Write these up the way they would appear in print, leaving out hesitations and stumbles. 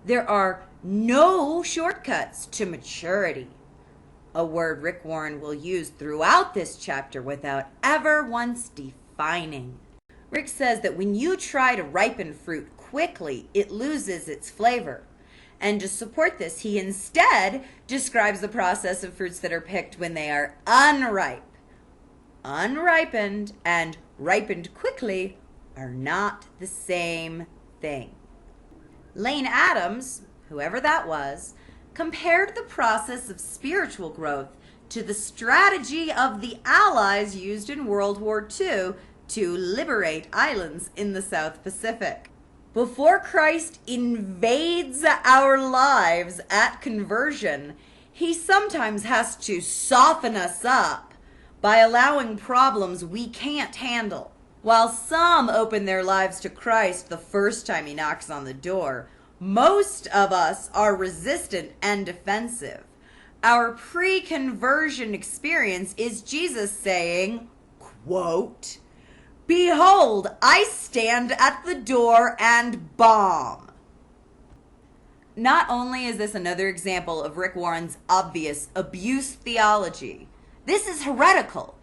There are no shortcuts to maturity, a word Rick Warren will use throughout this chapter without ever once defining. Rick says that when you try to ripen fruit quickly, it loses its flavor. And to support this, he instead describes the process of fruits that are picked when they are unripe. Unripened and ripened quickly are not the same thing. Lane Adams, whoever that was, compared the process of spiritual growth to the strategy of the Allies used in World War II to liberate islands in the South Pacific. Before Christ invades our lives at conversion, he sometimes has to soften us up by allowing problems we can't handle. While some open their lives to Christ the first time he knocks on the door, most of us are resistant and defensive. Our pre-conversion experience is Jesus saying, quote, "Behold, I stand at the door and bomb." Not only is this another example of Rick Warren's obvious abuse theology, this is heretical.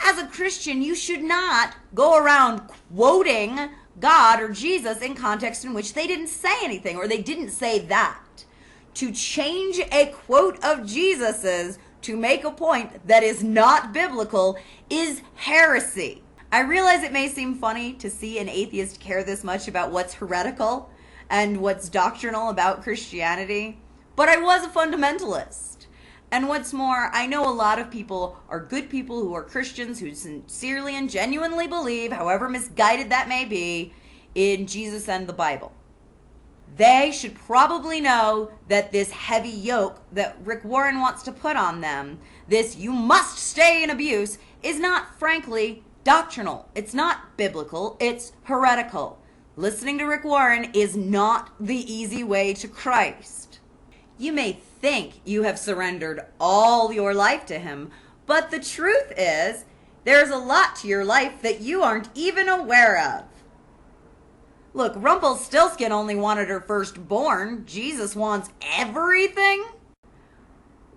As a Christian, you should not go around quoting God or Jesus in context in which they didn't say anything or they didn't say that. To change a quote of Jesus's to make a point that is not biblical is heresy. I realize it may seem funny to see an atheist care this much about what's heretical and what's doctrinal about Christianity, but I was a fundamentalist. And what's more, I know a lot of people are good people who are Christians who sincerely and genuinely believe, however misguided that may be, in Jesus and the Bible. They should probably know that this heavy yoke that Rick Warren wants to put on them, this "you must stay in abuse," is not, frankly, doctrinal. It's not biblical. It's heretical. Listening to Rick Warren is not the easy way to Christ. You may think you have surrendered all your life to him, but the truth is there's a lot to your life that you aren't even aware of. Look, Rumpelstiltskin only wanted her firstborn. Jesus wants everything.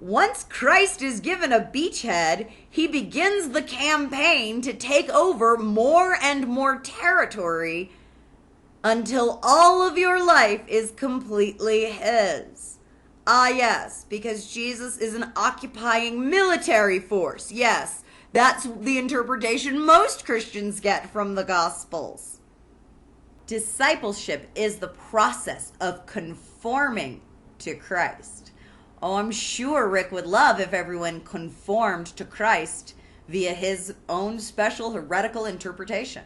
Once Christ is given a beachhead, he begins the campaign to take over more and more territory until all of your life is completely his. Ah, yes, because Jesus is an occupying military force. Yes, that's the interpretation most Christians get from the Gospels. Discipleship is the process of conforming to Christ. Oh, I'm sure Rick would love if everyone conformed to Christ via his own special heretical interpretation.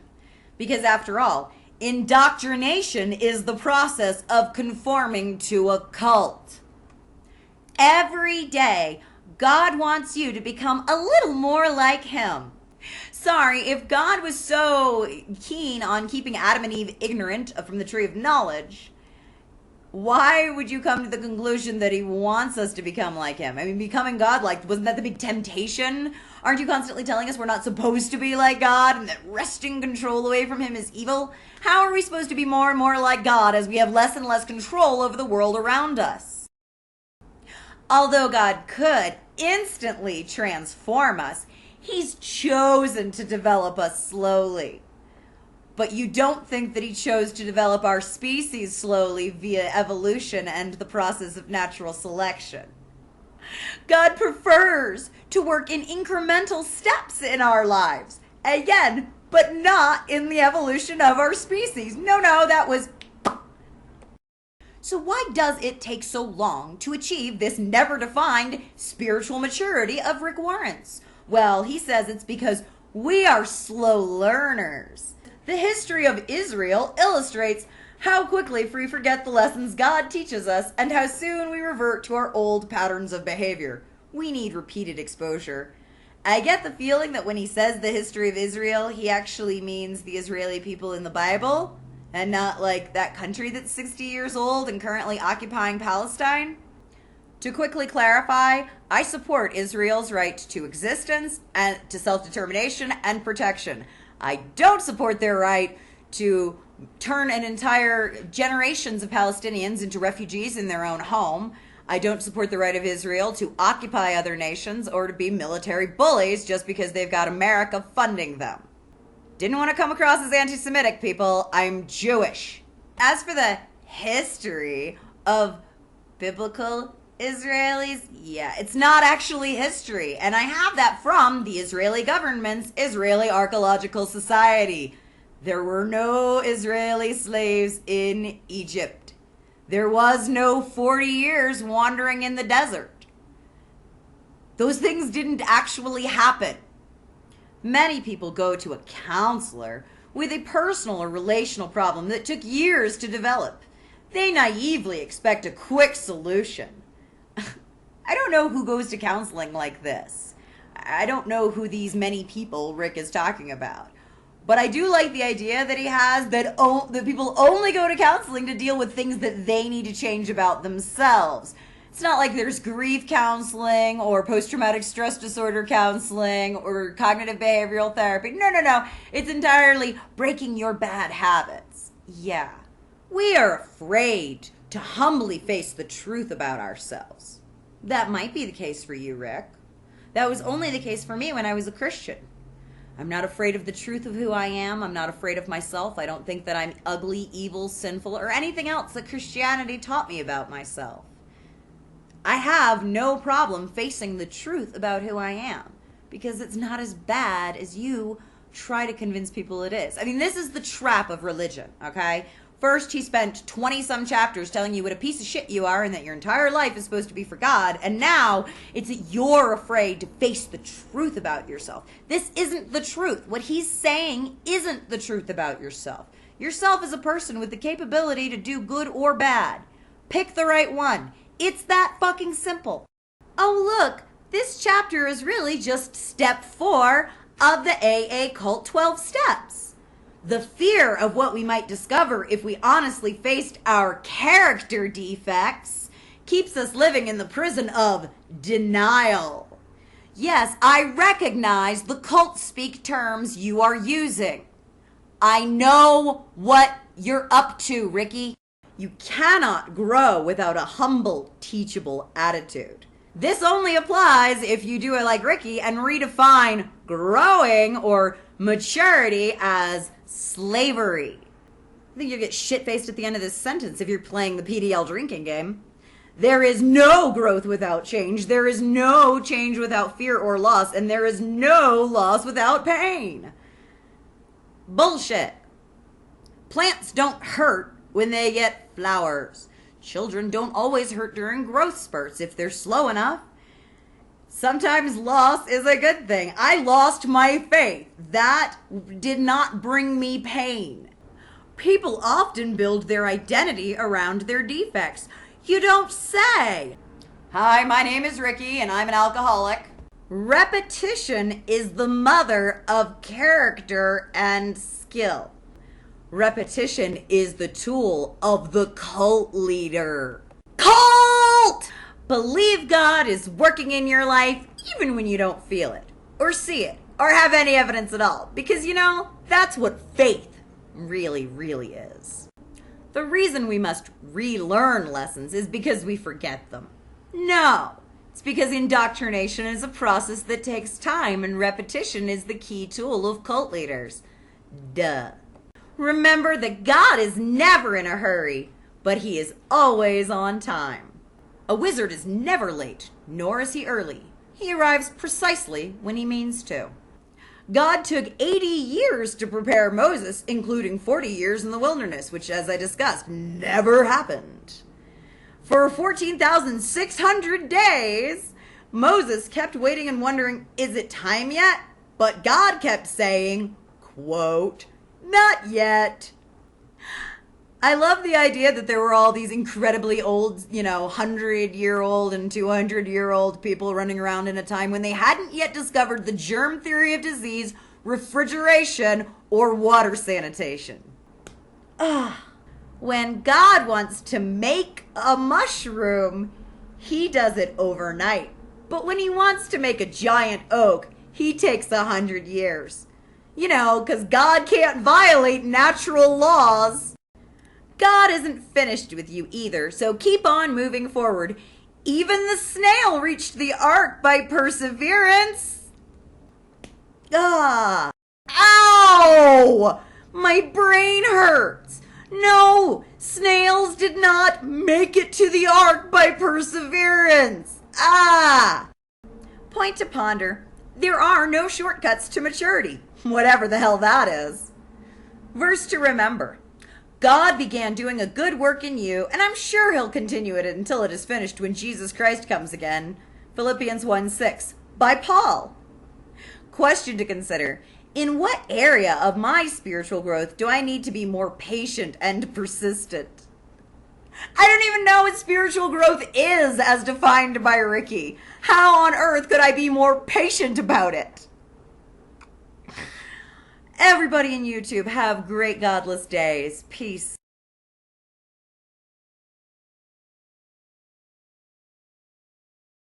Because after all, indoctrination is the process of conforming to a cult. Every day, God wants you to become a little more like him. Sorry, if God was so keen on keeping Adam and Eve ignorant from the tree of knowledge, why would you come to the conclusion that he wants us to become like him? I mean, becoming God-like, wasn't that the big temptation? Aren't you constantly telling us we're not supposed to be like God and that wresting control away from him is evil? How are we supposed to be more and more like God as we have less and less control over the world around us? Although God could instantly transform us, he's chosen to develop us slowly. But you don't think that he chose to develop our species slowly via evolution and the process of natural selection. God prefers to work in incremental steps in our lives. Again, but not in the evolution of our species. No, that was... So why does it take so long to achieve this never-defined spiritual maturity of Rick Warren's? Well, he says it's because we are slow learners. The history of Israel illustrates how quickly we forget the lessons God teaches us and how soon we revert to our old patterns of behavior. We need repeated exposure. I get the feeling that when he says the history of Israel, he actually means the Israeli people in the Bible and not like that country that's 60 years old and currently occupying Palestine. To quickly clarify, I support Israel's right to existence and to self-determination and protection. I don't support their right to turn an entire generations of Palestinians into refugees in their own home. I don't support the right of Israel to occupy other nations or to be military bullies just because they've got America funding them. Didn't want to come across as anti-Semitic, people. I'm Jewish. As for the history of biblical Israelis, yeah, it's not actually history. And I have that from the Israeli government's Israeli Archaeological Society. There were no Israeli slaves in Egypt. There was no 40 years wandering in the desert. Those things didn't actually happen. Many people go to a counselor with a personal or relational problem that took years to develop. They naively expect a quick solution. I don't know who goes to counseling like this. I don't know who these many people Rick is talking about. But I do like the idea that he has that people only go to counseling to deal with things that they need to change about themselves. It's not like there's grief counseling or post-traumatic stress disorder counseling or cognitive behavioral therapy. No. It's entirely breaking your bad habits. Yeah. We are afraid to humbly face the truth about ourselves. That might be the case for you, Rick. That was only the case for me when I was a Christian. I'm not afraid of the truth of who I am. I'm not afraid of myself. I don't think that I'm ugly, evil, sinful, or anything else that Christianity taught me about myself. I have no problem facing the truth about who I am because it's not as bad as you try to convince people it is. I mean, this is the trap of religion, okay? First, he spent 20-some chapters telling you what a piece of shit you are and that your entire life is supposed to be for God. And now it's that you're afraid to face the truth about yourself. This isn't the truth. What he's saying isn't the truth about yourself. Yourself is a person with the capability to do good or bad. Pick the right one. It's that fucking simple. Oh, look, this chapter is really just step 4 of the AA Cult 12 Steps. The fear of what we might discover if we honestly faced our character defects keeps us living in the prison of denial. Yes, I recognize the cult speak terms you are using. I know what you're up to, Ricky. You cannot grow without a humble, teachable attitude. This only applies if you do it like Ricky and redefine growing or maturity as slavery. I think you'll get shit-faced at the end of this sentence if you're playing the PDL drinking game. There is no growth without change. There is no change without fear or loss. And there is no loss without pain. Bullshit. Plants don't hurt when they get flowers. Children don't always hurt during growth spurts if they're slow enough. Sometimes loss is a good thing. I lost my faith. That did not bring me pain. People often build their identity around their defects. You don't say. Hi, my name is Ricky and I'm an alcoholic. Repetition is the mother of character and skill. Repetition is the tool of the cult leader. Cult! Believe God is working in your life even when you don't feel it, or see it, or have any evidence at all. Because, that's what faith really, really is. The reason we must relearn lessons is because we forget them. No, it's because indoctrination is a process that takes time, and repetition is the key tool of cult leaders. Duh. Remember that God is never in a hurry, but he is always on time. A wizard is never late, nor is he early. He arrives precisely when he means to. God took 80 years to prepare Moses, including 40 years in the wilderness, which, as I discussed, never happened. For 14,600 days, Moses kept waiting and wondering, is it time yet? But God kept saying, quote, not yet. I love the idea that there were all these incredibly old, 100-year-old and 200-year-old people running around in a time when they hadn't yet discovered the germ theory of disease, refrigeration, or water sanitation. When God wants to make a mushroom, he does it overnight. But when he wants to make a giant oak, he takes 100 years. You know, because God can't violate natural laws. God isn't finished with you either, so keep on moving forward. Even the snail reached the ark by perseverance. Ah! Ow! My brain hurts. No, snails did not make it to the ark by perseverance. Ah! Point to ponder. There are no shortcuts to maturity, whatever the hell that is. Verse to remember. God began doing a good work in you, and I'm sure he'll continue it until it is finished when Jesus Christ comes again. Philippians 1:6, by Paul. Question to consider. In what area of my spiritual growth do I need to be more patient and persistent? I don't even know what spiritual growth is as defined by Ricky. How on earth could I be more patient about it? Everybody in YouTube, have great godless days. Peace.